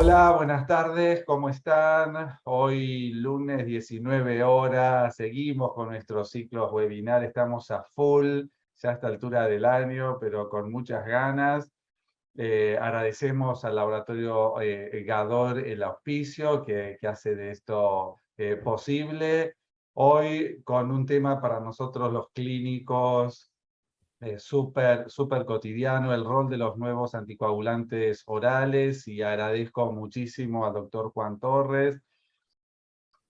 Hola, buenas tardes, ¿cómo están? Hoy lunes 19 horas, seguimos con nuestros ciclos webinar, estamos a full, ya a esta altura del año, pero con muchas ganas. Agradecemos al laboratorio Gador el auspicio que hace de esto posible. Hoy con un tema para nosotros los clínicos súper cotidiano, el rol de los nuevos anticoagulantes orales, y agradezco muchísimo al doctor Juan Torres,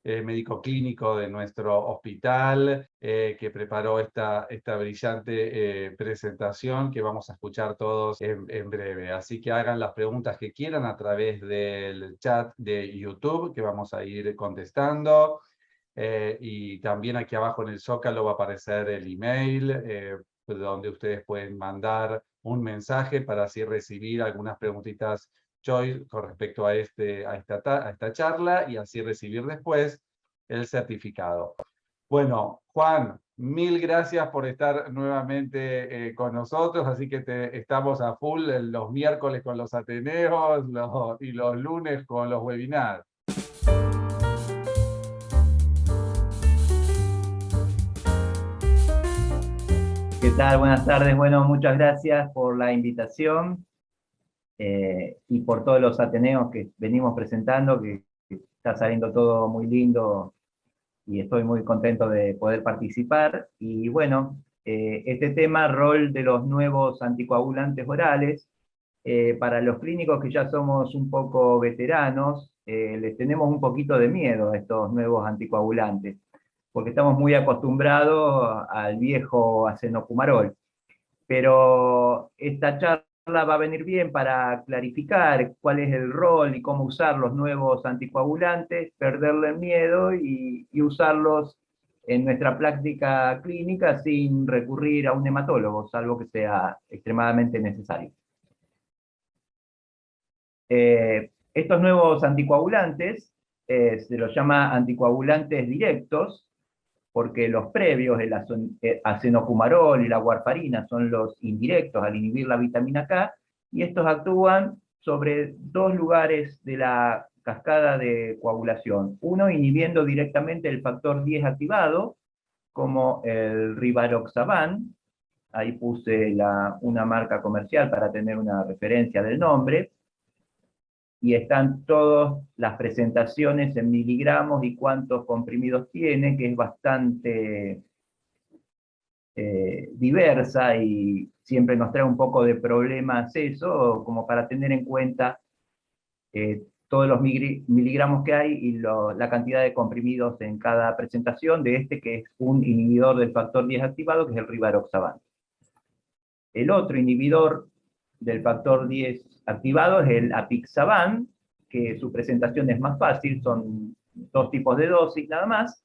médico clínico de nuestro hospital, que preparó esta brillante presentación que vamos a escuchar todos en breve. Así que hagan las preguntas que quieran a través del chat de YouTube, que vamos a ir contestando. Y también aquí abajo en el Zócalo va a aparecer el email, donde ustedes pueden mandar un mensaje para así recibir algunas preguntitas choice con respecto a esta charla, y así recibir después el certificado. Bueno, Juan, mil gracias por estar nuevamente con nosotros, así que estamos a full los miércoles con los Ateneos y los lunes con los webinars. ¿Qué tal? Buenas tardes. Bueno, muchas gracias por la invitación y por todos los Ateneos que venimos presentando, que está saliendo todo muy lindo y estoy muy contento de poder participar. Y bueno, este tema, rol de los nuevos anticoagulantes orales, para los clínicos que ya somos un poco veteranos, les tenemos un poquito de miedo a estos nuevos anticoagulantes, porque estamos muy acostumbrados al viejo acenocumarol. Pero esta charla va a venir bien para clarificar cuál es el rol y cómo usar los nuevos anticoagulantes, perderle el miedo y usarlos en nuestra práctica clínica sin recurrir a un hematólogo, salvo que sea extremadamente necesario. Estos nuevos anticoagulantes se los llama anticoagulantes directos, porque los previos, el acenocumarol y la warfarina, son los indirectos al inhibir la vitamina K, y estos actúan sobre dos lugares de la cascada de coagulación. Uno, inhibiendo directamente el factor 10 activado, como el rivaroxaban. Ahí puse una marca comercial para tener una referencia del nombre, y están todas las presentaciones en miligramos y cuántos comprimidos tiene, que es bastante diversa y siempre nos trae un poco de problemas eso, como para tener en cuenta todos los miligramos que hay y la cantidad de comprimidos en cada presentación de este, que es un inhibidor del factor 10 activado, que es el rivaroxaban. El otro inhibidor del factor 10 activado es el apixaban, que su presentación es más fácil, son dos tipos de dosis nada más.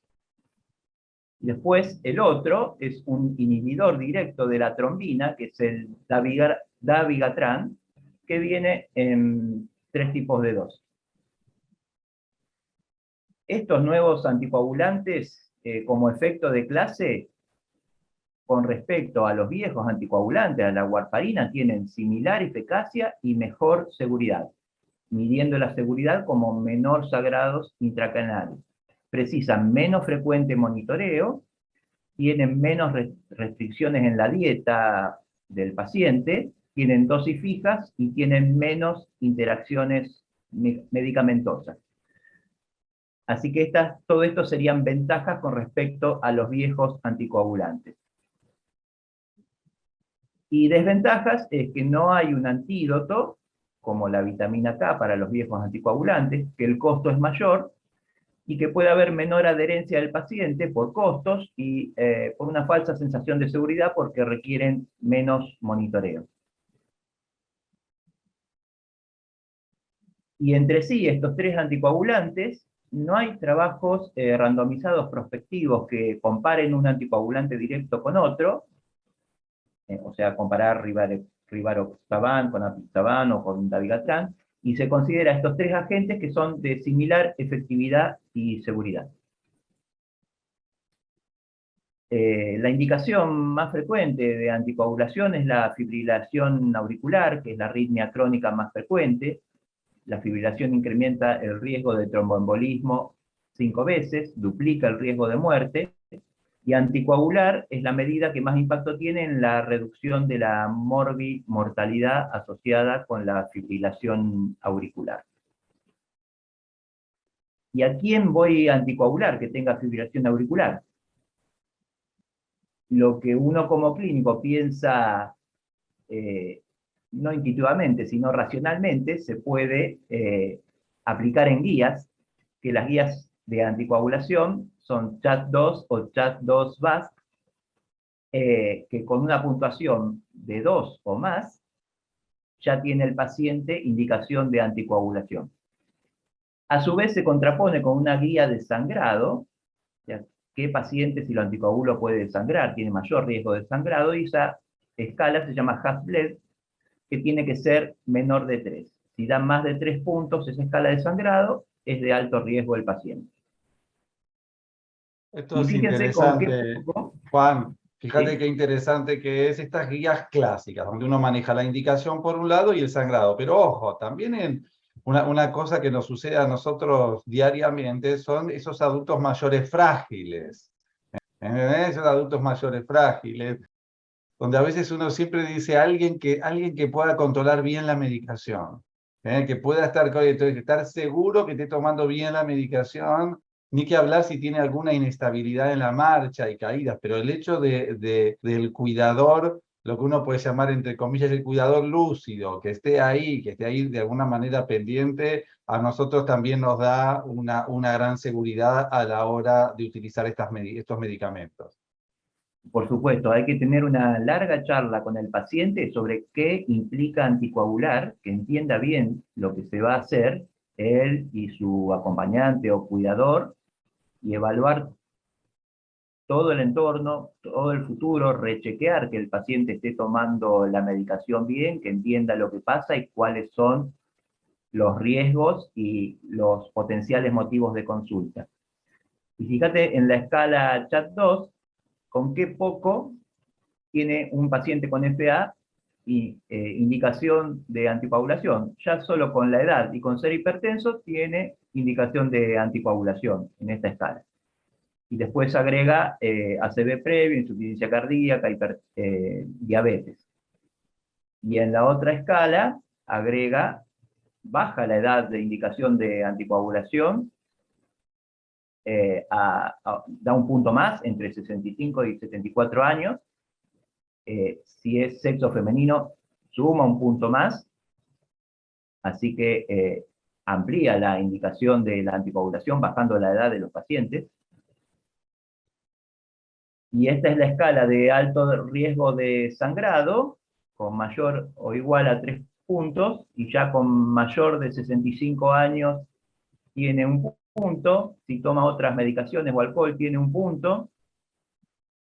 Después, el otro es un inhibidor directo de la trombina, que es el dabigatran, que viene en tres tipos de dosis. Estos nuevos anticoagulantes, como efecto de clase, con respecto a los viejos anticoagulantes, a la warfarina, tienen similar eficacia y mejor seguridad, midiendo la seguridad como menor sagrados intracanales. Precisan menos frecuente monitoreo, tienen menos restricciones en la dieta del paciente, tienen dosis fijas y tienen menos interacciones medicamentosas. Así que todo esto serían ventajas con respecto a los viejos anticoagulantes. Y desventajas es que no hay un antídoto, como la vitamina K para los viejos anticoagulantes, que el costo es mayor, y que puede haber menor adherencia del paciente por costos y por una falsa sensación de seguridad porque requieren menos monitoreo. Y entre sí, estos tres anticoagulantes, no hay trabajos randomizados prospectivos que comparen un anticoagulante directo con otro, o sea, comparar rivaroxaban con apixaban o con dabigatran, y se considera estos tres agentes que son de similar efectividad y seguridad. La indicación más frecuente de anticoagulación es la fibrilación auricular, que es la arritmia crónica más frecuente. La fibrilación incrementa el riesgo de tromboembolismo 5 veces, duplica el riesgo de muerte, y anticoagular es la medida que más impacto tiene en la reducción de la mortalidad asociada con la fibrilación auricular. ¿Y a quién voy a anticoagular que tenga fibrilación auricular? Lo que uno como clínico piensa, no intuitivamente, sino racionalmente, se puede aplicar en guías, que las guías de anticoagulación son CHAT2 o CHAT2-VASC, que con una puntuación de 2 o más, ya tiene el paciente indicación de anticoagulación. A su vez se contrapone con una guía de sangrado, ya, qué paciente si lo anticoagulo puede desangrar, tiene mayor riesgo de sangrado, y esa escala se llama Hasbled, que tiene que ser menor de 3. Si da más de 3 puntos esa escala de sangrado, es de alto riesgo el paciente. Esto Y es fíjense con qué interesante, poco, Juan. Fíjate ¿sí? qué interesante que es estas guías clásicas, donde uno maneja la indicación por un lado y el sangrado. Pero ojo, también en una cosa que nos sucede a nosotros diariamente son esos adultos mayores frágiles. ¿Entendés? Esos adultos mayores frágiles, donde a veces uno siempre dice alguien que pueda controlar bien la medicación, que pueda estar seguro que esté tomando bien la medicación, ni que hablar si tiene alguna inestabilidad en la marcha y caídas, pero el hecho del cuidador, lo que uno puede llamar entre comillas el cuidador lúcido, que esté ahí de alguna manera pendiente, a nosotros también nos da una gran seguridad a la hora de utilizar estos medicamentos. Por supuesto, hay que tener una larga charla con el paciente sobre qué implica anticoagular, que entienda bien lo que se va a hacer, él y su acompañante o cuidador, y evaluar todo el entorno, todo el futuro, rechequear que el paciente esté tomando la medicación bien, que entienda lo que pasa y cuáles son los riesgos y los potenciales motivos de consulta. Y fíjate en la escala CHAT2, con qué poco tiene un paciente con FA y indicación de anticoagulación. Ya solo con la edad y con ser hipertenso tiene indicación de anticoagulación en esta escala. Y después agrega ACV previo, insuficiencia cardíaca, diabetes. Y en la otra escala agrega, baja la edad de indicación de anticoagulación, da un punto más entre 65 y 74 años. Si es sexo femenino, suma un punto más, así que amplía la indicación de la anticoagulación bajando la edad de los pacientes. Y esta es la escala de alto riesgo de sangrado, con mayor o igual a 3 puntos, y ya con mayor de 65 años tiene un punto, si toma otras medicaciones o alcohol tiene un punto,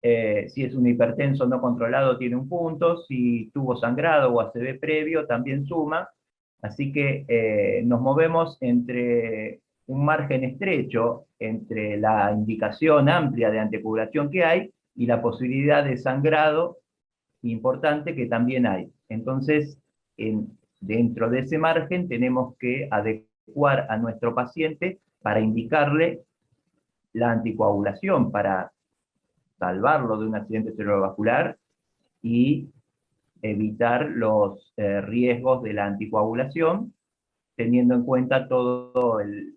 si es un hipertenso no controlado tiene un punto, si tuvo sangrado o ACV previo también suma, así que nos movemos entre un margen estrecho entre la indicación amplia de anticoagulación que hay y la posibilidad de sangrado importante que también hay. Entonces, dentro de ese margen tenemos que adecuar a nuestro paciente para indicarle la anticoagulación, para salvarlo de un accidente cerebrovascular y evitar los riesgos de la anticoagulación, teniendo en cuenta todo el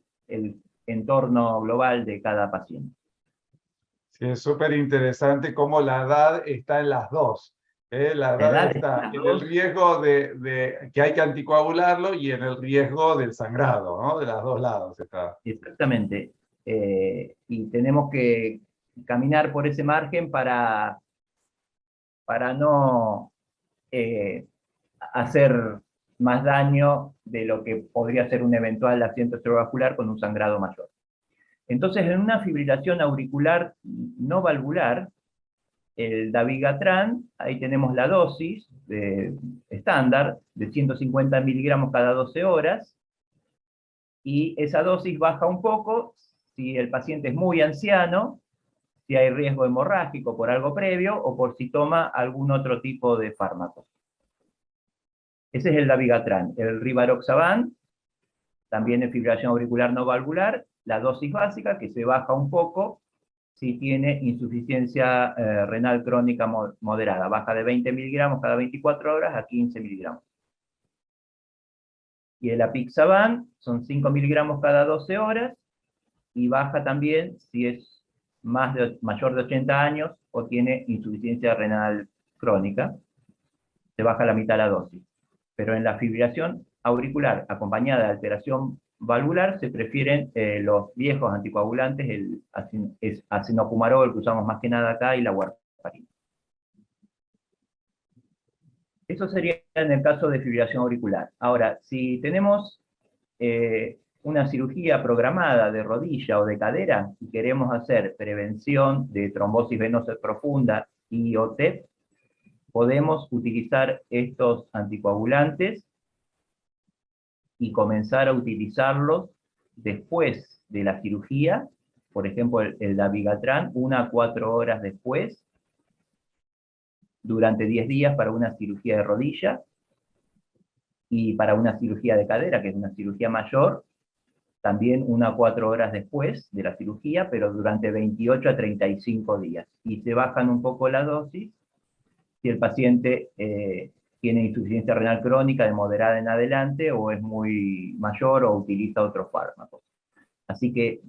entorno global de cada paciente. Sí, es súper interesante cómo la edad está en las dos. La La edad edad está está en el riesgo de que hay que anticoagularlo y en el riesgo del sangrado, ¿no? De los dos lados está. exactamente. Y tenemos que caminar por ese margen para no hacer más daño de lo que podría ser un eventual accidente cerebrovascular con un sangrado mayor. Entonces, en una fibrilación auricular no valvular, el dabigatran, ahí tenemos la dosis estándar de 150 miligramos cada 12 horas, y esa dosis baja un poco si el paciente es muy anciano, si hay riesgo hemorrágico por algo previo o por si toma algún otro tipo de fármaco. Ese es el dabigatran. El rivaroxaban También en fibrilación auricular no valvular, la dosis básica, que se baja un poco si tiene insuficiencia renal crónica moderada. Baja de 20 miligramos cada 24 horas a 15 miligramos. Y el apixaban son 5 miligramos cada 12 horas, y baja también si es mayor de 80 años o tiene insuficiencia renal crónica. Se baja la mitad la dosis. Pero en la fibrilación auricular acompañada de alteración valvular se prefieren los viejos anticoagulantes, el acinocumarol, que usamos más que nada acá, y la warfarina. Eso sería en el caso de fibrilación auricular. Ahora, si tenemos una cirugía programada de rodilla o de cadera y queremos hacer prevención de trombosis venosa profunda y OTEP, podemos utilizar estos anticoagulantes y comenzar a utilizarlos después de la cirugía, por ejemplo el dabigatran, 1 a 4 horas después, durante 10 días para una cirugía de rodilla, y para una cirugía de cadera, que es una cirugía mayor, también 1 a 4 horas después de la cirugía, pero durante 28 a 35 días. Y se bajan un poco la dosis si el paciente tiene insuficiencia renal crónica de moderada en adelante, o es muy mayor, o utiliza otros fármacos. Así que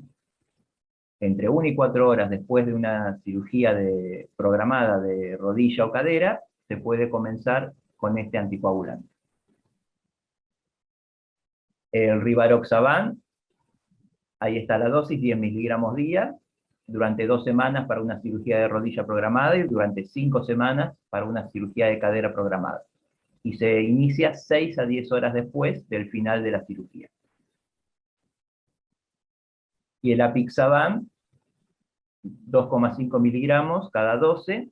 entre 1 y 4 horas después de una cirugía programada de rodilla o cadera, se puede comenzar con este anticoagulante. El rivaroxaban, ahí está la dosis, 10 miligramos día, durante 2 semanas para una cirugía de rodilla programada y durante 5 semanas para una cirugía de cadera programada. Y se inicia 6 a 10 horas después del final de la cirugía. Y el apixaban, 2,5 miligramos cada 12,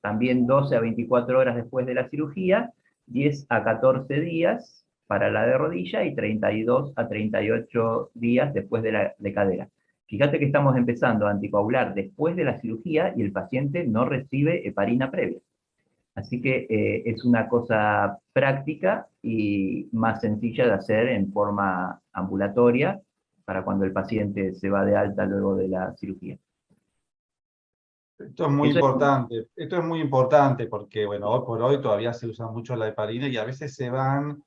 también 12 a 24 horas después de la cirugía, 10 a 14 días para la de rodilla y 32 a 38 días después de la de cadera. Fíjate que estamos empezando a anticoagular después de la cirugía y el paciente no recibe heparina previa. Así que es una cosa práctica y más sencilla de hacer en forma ambulatoria para cuando el paciente se va de alta luego de la cirugía. Esto es muy importante porque, bueno, hoy por hoy todavía se usa mucho la heparina y a veces se van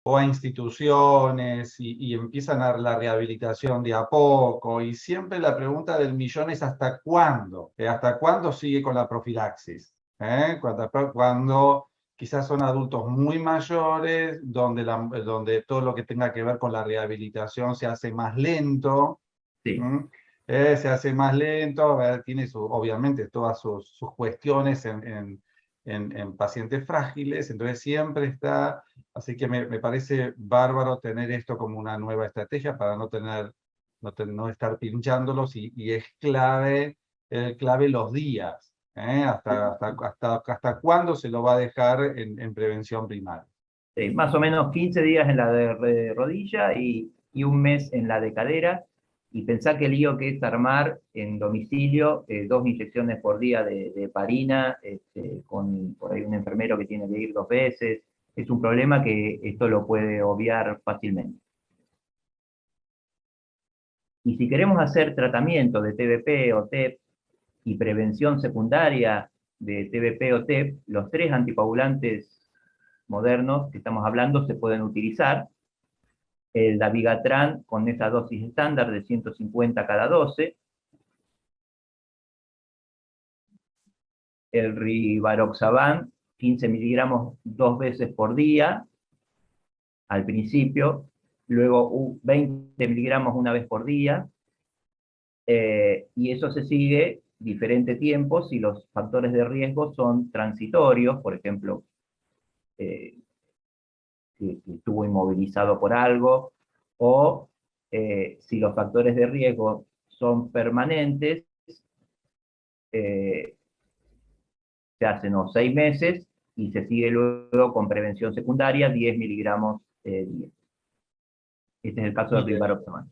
o a instituciones y empiezan a la rehabilitación de a poco, y siempre la pregunta del millón es ¿hasta cuándo? ¿Hasta cuándo sigue con la profilaxis? Cuando quizás son adultos muy mayores, donde todo lo que tenga que ver con la rehabilitación se hace más lento. Sí. Se hace más lento, tiene obviamente todas sus cuestiones en pacientes frágiles, entonces siempre está, así que me parece bárbaro tener esto como una nueva estrategia para no estar pinchándolos, y es clave los días, hasta cuándo se lo va a dejar en prevención primaria. Más o menos 15 días en la de rodilla y 1 mes en la de cadera. Y pensá que el lío que es armar en domicilio 2 inyecciones por día de heparina, con por ahí un enfermero que tiene que ir 2 veces. Es un problema que esto lo puede obviar fácilmente. Y si queremos hacer tratamiento de TBP o TEP y prevención secundaria de TBP o TEP, los 3 anticoagulantes modernos que estamos hablando se pueden utilizar. El dabigatran con esa dosis estándar de 150 cada 12, el rivaroxaban, 15 miligramos 2 veces por día, al principio, luego 20 miligramos 1 vez por día, y eso se sigue diferente tiempo si los factores de riesgo son transitorios, por ejemplo, que estuvo inmovilizado por algo, o si los factores de riesgo son permanentes, se hacen 6 meses y se sigue luego con prevención secundaria, 10 miligramos día. Este es el caso del rivaroxaban.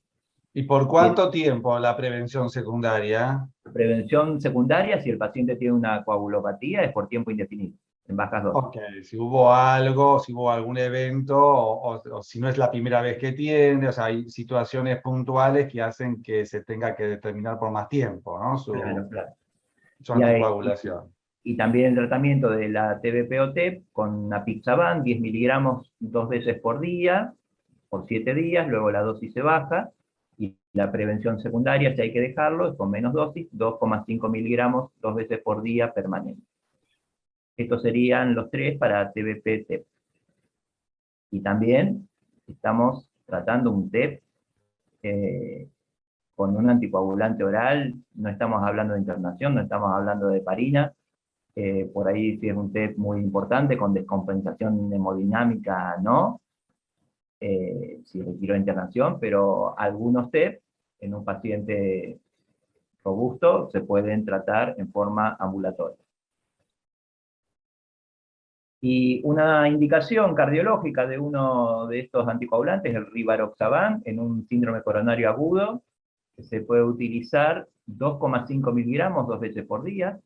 ¿Y por cuánto tiempo la prevención secundaria? Prevención secundaria, si el paciente tiene una coagulopatía, es por tiempo indefinido. en bajas dosis. Ok, si hubo algo, si hubo algún evento, o si no es la primera vez que tiene, o sea, hay situaciones puntuales que hacen que se tenga que determinar por más tiempo, ¿no? Claro, claro. Su Y, hay- anticoagulación. y también el tratamiento de la TBP o TEP con apixaban, 10 miligramos 2 veces por día, por 7 días, luego la dosis se baja, y la prevención secundaria, si hay que dejarlo, es con menos dosis, 2,5 miligramos 2 veces por día permanente. Estos serían los tres para TBP, TEP. Y también estamos tratando un TEP con un anticoagulante oral, no estamos hablando de internación, no estamos hablando de heparina, por ahí sí es un TEP muy importante, con descompensación hemodinámica no, si requiere internación, pero algunos TEP en un paciente robusto se pueden tratar en forma ambulatoria. Y una indicación cardiológica de uno de estos anticoagulantes, el rivaroxaban, en un síndrome coronario agudo, se puede utilizar 2,5 miligramos 2 veces por día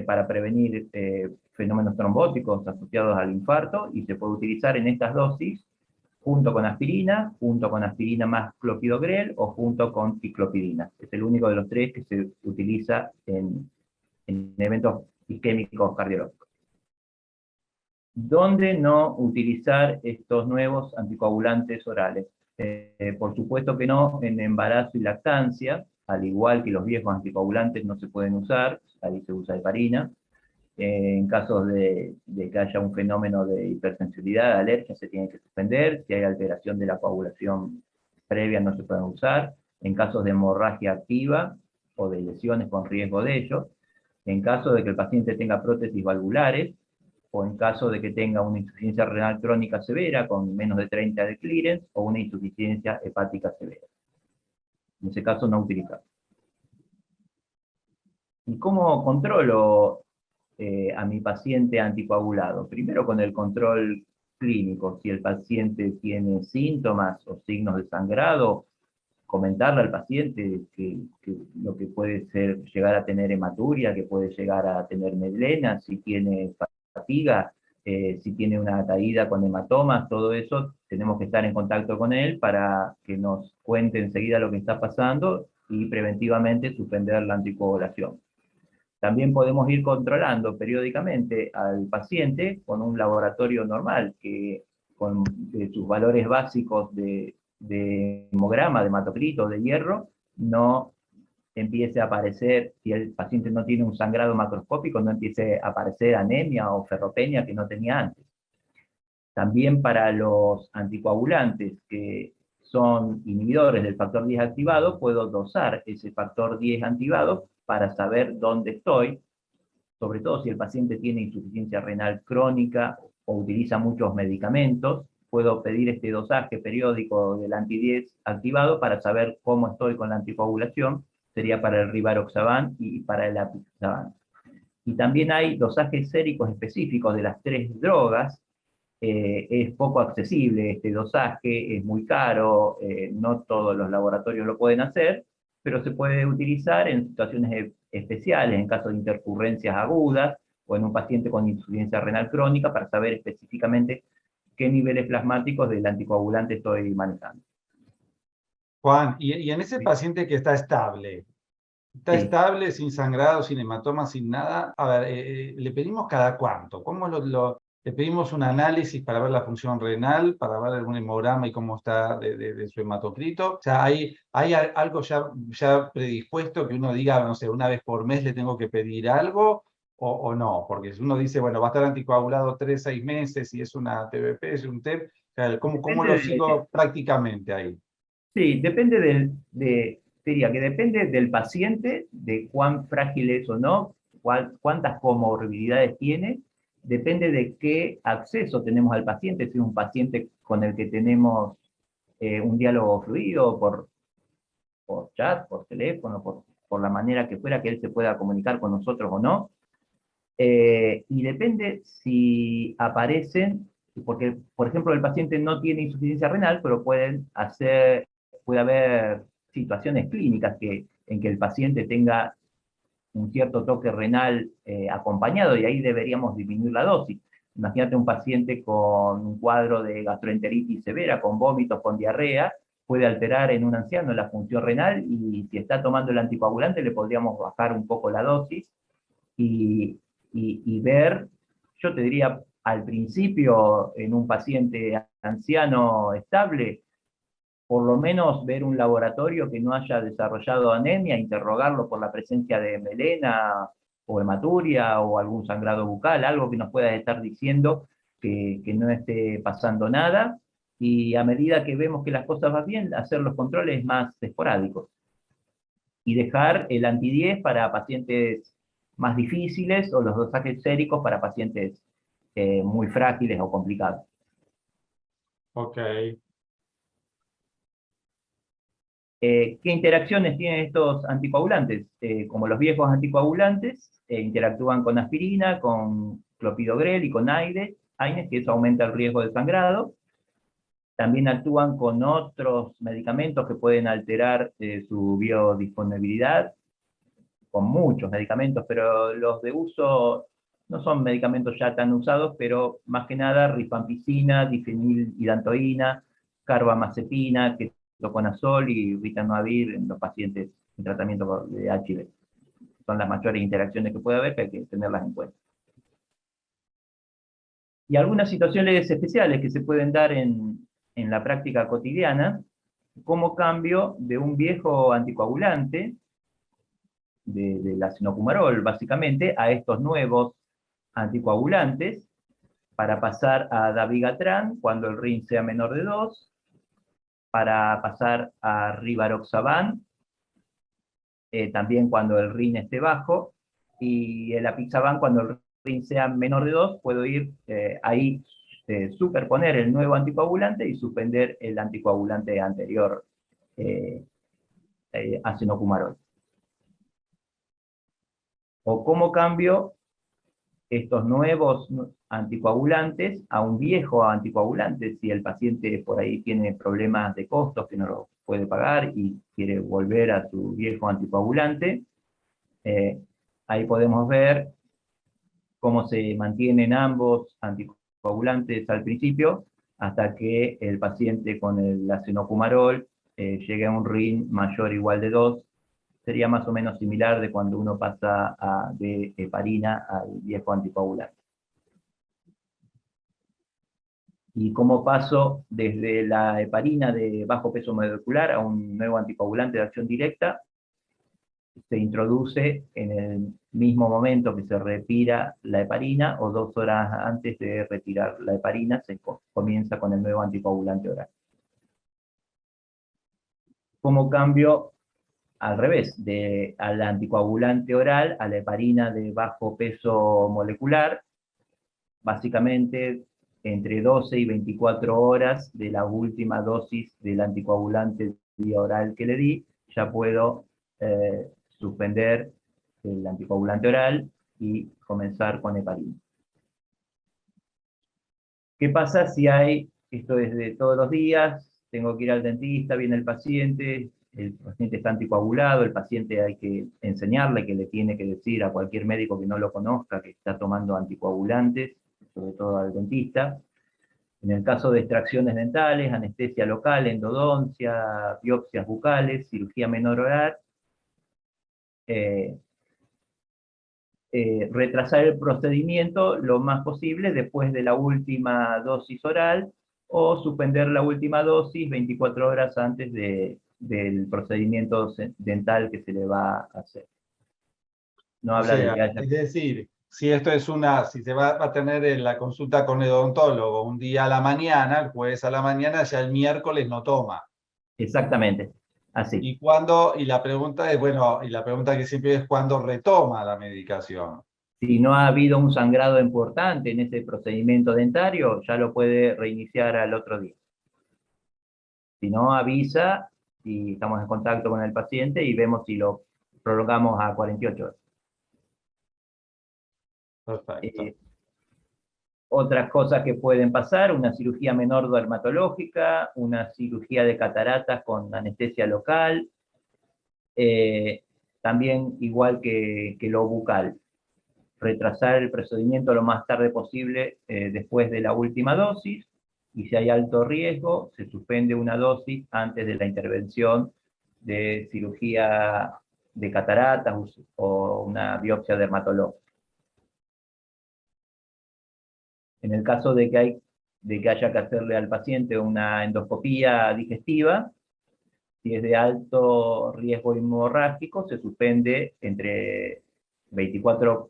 para prevenir fenómenos trombóticos asociados al infarto, y se puede utilizar en estas dosis junto con aspirina más clopidogrel o junto con ciclopidina. Es el único de los tres que se utiliza en eventos isquémicos cardiológicos. ¿Dónde no utilizar estos nuevos anticoagulantes orales? Por supuesto que no en embarazo y lactancia, al igual que los viejos anticoagulantes no se pueden usar, ahí se usa heparina. En casos de que haya un fenómeno de hipersensibilidad, de alergia, se tiene que suspender. Si hay alteración de la coagulación previa, no se pueden usar. En casos de hemorragia activa o de lesiones con riesgo de ello. En caso de que el paciente tenga prótesis valvulares, o en caso de que tenga una insuficiencia renal crónica severa con menos de 30 de clearance, o una insuficiencia hepática severa. En ese caso no utilizar. ¿Y cómo controlo a mi paciente anticoagulado? Primero con el control clínico. Si el paciente tiene síntomas o signos de sangrado, comentarle al paciente que lo que puede ser llegar a tener hematuria, que puede llegar a tener melena, si tiene fatiga, si tiene una caída con hematomas, todo eso tenemos que estar en contacto con él para que nos cuente enseguida lo que está pasando y preventivamente suspender la anticoagulación. También podemos ir controlando periódicamente al paciente con un laboratorio normal, que con sus valores básicos de hemograma, de hematocrito, de hierro, no empiece a aparecer, si el paciente no tiene un sangrado macroscópico, no empiece a aparecer anemia o ferropenia que no tenía antes. También para los anticoagulantes que son inhibidores del factor 10 activado, puedo dosar ese factor 10 activado para saber dónde estoy, sobre todo si el paciente tiene insuficiencia renal crónica o utiliza muchos medicamentos. Puedo pedir este dosaje periódico del anti-10 activado para saber cómo estoy con la anticoagulación, sería para el rivaroxaban y para el apixaban. Y también hay dosajes séricos específicos de las tres drogas. Es poco accesible este dosaje, es muy caro, no todos los laboratorios lo pueden hacer, pero se puede utilizar en situaciones especiales, en caso de intercurrencias agudas, o en un paciente con insuficiencia renal crónica, para saber específicamente qué niveles plasmáticos del anticoagulante estoy manejando. Juan, y en ese paciente que está Sí. estable, sin sangrado, sin hematoma, sin nada, a ver, ¿le pedimos cada cuánto? ¿Cómo le pedimos un análisis para ver la función renal, para ver algún hemograma y cómo está de su hematocrito? O sea, ¿hay algo ya predispuesto que uno diga, no sé, una vez por mes le tengo que pedir algo o no? Porque si uno dice, bueno, va a estar anticoagulado 3, 6 meses, si es una TBP, es un TEP, o sea, ¿cómo Depende lo sigo prácticamente ahí? Sí, depende diría que depende del paciente, de cuán frágil es o no, cuántas comorbilidades tiene, depende de qué acceso tenemos al paciente, si es un paciente con el que tenemos un diálogo fluido por chat, por teléfono, por la manera que fuera que él se pueda comunicar con nosotros o no. Y depende si aparecen, porque, por ejemplo, el paciente no tiene insuficiencia renal, pero puede haber situaciones clínicas en que el paciente tenga un cierto toque renal acompañado, y ahí deberíamos disminuir la dosis. Imagínate un paciente con un cuadro de gastroenteritis severa, con vómitos, con diarrea, puede alterar en un anciano la función renal, y si está tomando el anticoagulante le podríamos bajar un poco la dosis y, y ver, yo te diría, al principio en un paciente anciano estable, por lo menos ver un laboratorio que no haya desarrollado anemia, interrogarlo por la presencia de melena o hematuria o algún sangrado bucal, algo que nos pueda estar diciendo que no esté pasando nada, y a medida que vemos que las cosas van bien, hacer los controles más esporádicos y dejar el anti-10 para pacientes más difíciles o los dosajes séricos para pacientes muy frágiles o complicados. Ok. ¿Qué interacciones tienen estos anticoagulantes? Como los viejos anticoagulantes, interactúan con aspirina, con clopidogrel y con AINES, que eso aumenta el riesgo de sangrado. También actúan con otros medicamentos que pueden alterar su biodisponibilidad, con muchos medicamentos, pero los de uso no son medicamentos ya tan usados, pero más que nada rifampicina, difenilhidantoína, carbamazepina, ketoconazol y ritonavir en los pacientes en tratamiento de HIV. Son las mayores interacciones que puede haber, que hay que tenerlas en cuenta. Y algunas situaciones especiales que se pueden dar en la práctica cotidiana, como cambio de un viejo anticoagulante, de la sinocumarol, básicamente, a estos nuevos anticoagulantes, para pasar a dabigatran cuando el RIN sea menor de 2, para pasar a rivaroxaban, también cuando el RIN esté bajo, y el apixaban cuando el RIN sea menor de 2, puedo ir ahí, superponer el nuevo anticoagulante y suspender el anticoagulante anterior, acenocumarol. O cómo cambio estos nuevos anticoagulantes a un viejo anticoagulante, si el paciente por ahí tiene problemas de costos que no lo puede pagar y quiere volver a su viejo anticoagulante. Ahí podemos ver cómo se mantienen ambos anticoagulantes al principio, hasta que el paciente con el acenocumarol llegue a un RIN mayor o igual de 2, sería más o menos similar de cuando uno pasa de heparina al viejo anticoagulante. Y cómo paso desde la heparina de bajo peso molecular a un nuevo anticoagulante de acción directa, se introduce en el mismo momento que se retira la heparina, o 2 horas antes de retirar la heparina, se comienza con el nuevo anticoagulante oral. ¿Cómo cambio al revés, al anticoagulante oral, a la heparina de bajo peso molecular? Básicamente, entre 12 y 24 horas de la última dosis del anticoagulante vía oral que le di, ya puedo suspender el anticoagulante oral y comenzar con heparina. ¿Qué pasa si esto es de todos los días, tengo que ir al dentista, viene el paciente está anticoagulado, el paciente hay que enseñarle que le tiene que decir a cualquier médico que no lo conozca que está tomando anticoagulantes, sobre todo al dentista? En el caso de extracciones dentales, anestesia local, endodoncia, biopsias bucales, cirugía menor oral, retrasar el procedimiento lo más posible después de la última dosis oral, o suspender la última dosis 24 horas antes del procedimiento dental que se le va a hacer. No habla de que haya... Es decir, si esto es si se va a tener en la consulta con el odontólogo un día a la mañana, el jueves a la mañana, ya el miércoles no toma. Exactamente, así. Y la pregunta es, bueno, y la pregunta que siempre es, ¿cuándo retoma la medicación? Si no ha habido un sangrado importante en ese procedimiento dentario, ya lo puede reiniciar al otro día. Si no, avisa y estamos en contacto con el paciente y vemos si lo prolongamos a 48 horas. Perfecto. Otras cosas que pueden pasar: una cirugía menor dermatológica, una cirugía de cataratas con anestesia local, también igual que lo bucal, retrasar el procedimiento lo más tarde posible después de la última dosis, y si hay alto riesgo, se suspende una dosis antes de la intervención de cirugía de cataratas o una biopsia dermatológica. En el caso de que haya que hacerle al paciente una endoscopía digestiva, si es de alto riesgo hemorrágico, se suspende entre 24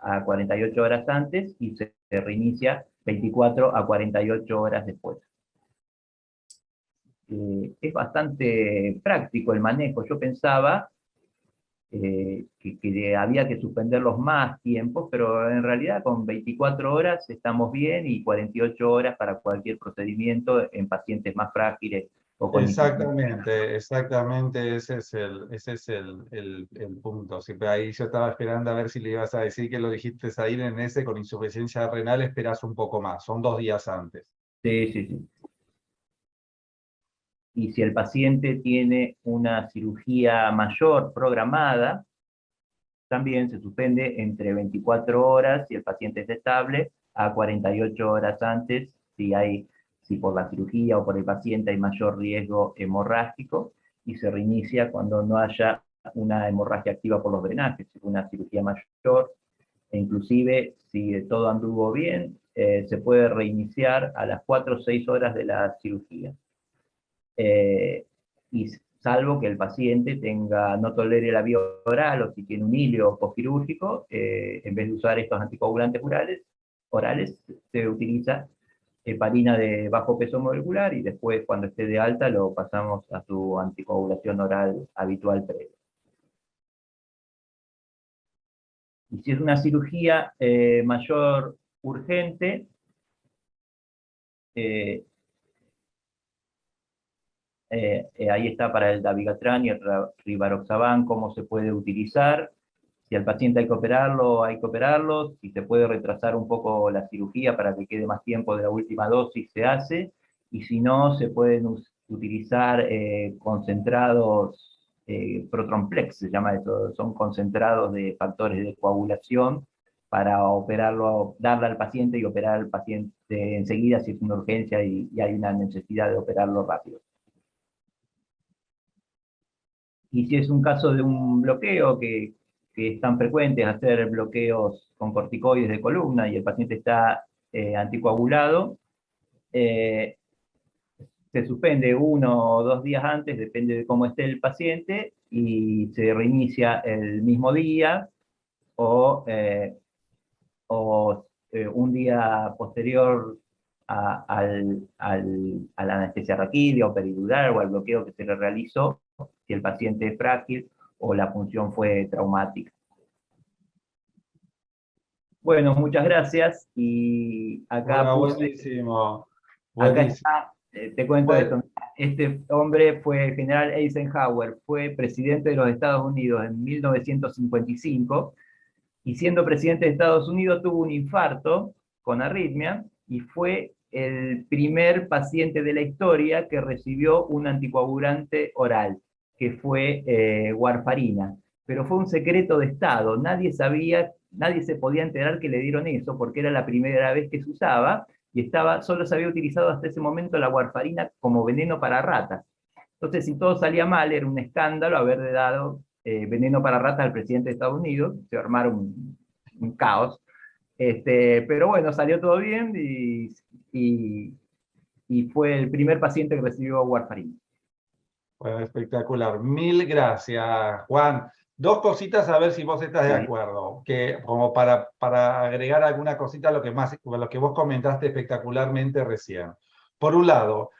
a 48 horas antes y se reinicia 24 a 48 horas después. Es bastante práctico el manejo. Yo pensaba que había que suspenderlos más tiempos, pero en realidad con 24 horas estamos bien, y 48 horas para cualquier procedimiento en pacientes más frágiles o con insuficiencia. Exactamente, ese es el punto. Siempre ahí yo estaba esperando a ver si le ibas a decir que lo dijiste ahí en ese, con insuficiencia renal esperás un poco más, son 2 días antes. Sí, sí, sí. Y si el paciente tiene una cirugía mayor programada, también se suspende entre 24 horas si el paciente es estable, a 48 horas antes si por la cirugía o por el paciente hay mayor riesgo hemorrágico, y se reinicia cuando no haya una hemorragia activa por los drenajes, una cirugía mayor, e inclusive si todo anduvo bien, se puede reiniciar a las 4 o 6 horas de la cirugía. Y salvo que el paciente no tolere la vía oral, o si tiene un hilio posquirúrgico, en vez de usar estos anticoagulantes orales, se utiliza heparina de bajo peso molecular, y después, cuando esté de alta, lo pasamos a su anticoagulación oral habitual previa. Y si es una cirugía mayor urgente, ahí está para el dabigatran y el rivaroxaban cómo se puede utilizar. Si al paciente hay que operarlo, hay que operarlo. Si se puede retrasar un poco la cirugía para que quede más tiempo de la última dosis, se hace. Y si no, se pueden utilizar concentrados, protromplex se llama eso, son concentrados de factores de coagulación, para operarlo, darle al paciente y operar al paciente enseguida si es una urgencia y hay una necesidad de operarlo rápido. Y si es un caso de un bloqueo, que es tan frecuente hacer bloqueos con corticoides de columna y el paciente está anticoagulado, se suspende 1 o 2 días antes, depende de cómo esté el paciente, y se reinicia el mismo día o un día posterior a la anestesia raquídea o peridural, o al bloqueo que se le realizó, si el paciente es frágil o la punción fue traumática. Bueno, muchas gracias. Y acá Bueno, puse, buenísimo. acá Buenísimo. está, te cuento Bueno, esto. Este hombre fue el general Eisenhower, fue presidente de los Estados Unidos en 1955, y siendo presidente de Estados Unidos tuvo un infarto con arritmia, y fue el primer paciente de la historia que recibió un anticoagulante oral, que fue warfarina. Pero fue un secreto de Estado, nadie sabía, nadie se podía enterar que le dieron eso, porque era la primera vez que se usaba, y solo se había utilizado hasta ese momento la warfarina como veneno para ratas. Entonces, si todo salía mal, era un escándalo haberle dado veneno para ratas al presidente de Estados Unidos. Se armaron un caos. Pero bueno, salió todo bien, y, y fue el primer paciente que recibió warfarina. bueno, espectacular. Mil gracias, Juan. 2 cositas a ver si vos estás de Sí. acuerdo, que como para agregar alguna cosita a lo que vos comentaste espectacularmente recién. Por un lado,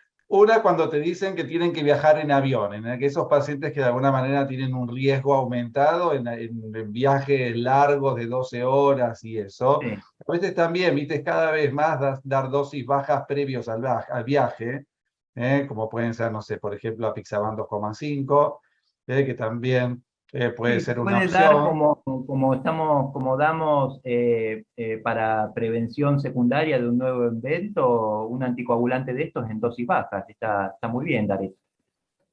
cuando te dicen que tienen que viajar en avión, en esos pacientes que de alguna manera tienen un riesgo aumentado en viajes largos de 12 horas y eso, Sí. a veces también, viste, cada vez más dar dosis bajas previos al viaje, como pueden ser, no sé, por ejemplo, apixaban 2,5, que también puede Sí, ser se una puede dar opción. como damos para prevención secundaria de un nuevo evento, un anticoagulante de estos en dosis bajas. Está muy bien dar eso.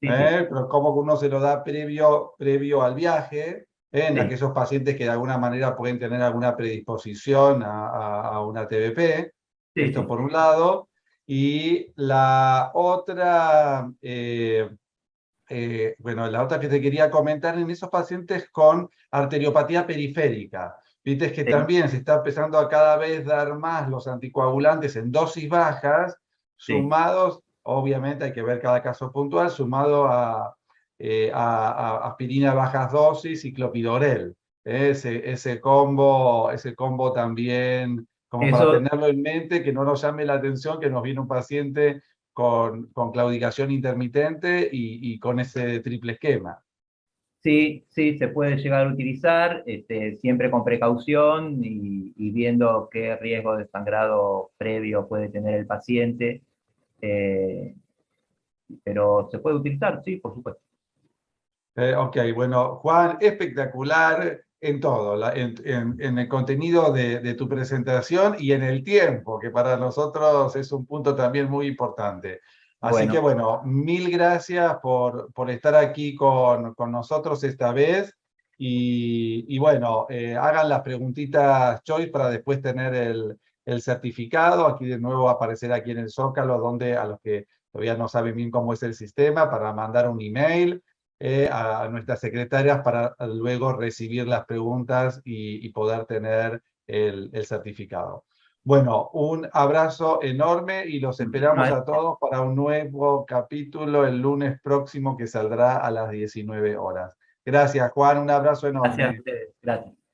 Sí, sí, Pero como que uno se lo da previo al viaje, en sí, aquellos pacientes que de alguna manera pueden tener alguna predisposición a una TBP, sí, esto sí. por un lado, y la otra, bueno, la otra que te quería comentar en esos pacientes con arteriopatía periférica. Viste que Sí, también se está empezando a cada vez dar más los anticoagulantes en dosis bajas, sí. sumados, obviamente hay que ver cada caso puntual, sumado a aspirina a bajas dosis y clopidogrel. Ese combo también, como para Eso, tenerlo en mente, que no nos llame la atención que nos viene un paciente con claudicación intermitente y con ese triple esquema. sí, sí, se puede llegar a utilizar, siempre con precaución y viendo qué riesgo de sangrado previo puede tener el paciente, eh, pero se puede utilizar, sí, por supuesto. Ok, bueno, Juan, espectacular en todo, en el contenido de tu presentación y en el tiempo, que para nosotros es un punto también muy importante. Así que Bueno, bueno, mil gracias por estar aquí con nosotros esta vez y bueno, hagan las preguntitas Choice para después tener el certificado. Aquí de nuevo va a aparecer aquí en el Zócalo, donde a los que todavía no saben bien cómo es el sistema, para mandar un email a nuestras secretarias para luego recibir las preguntas y poder tener el certificado. Bueno, un abrazo enorme y los esperamos muchísimas a todos para un nuevo capítulo el lunes próximo que saldrá a las 19 horas. Gracias, Juan, un abrazo gracias a enorme. ustedes. Gracias.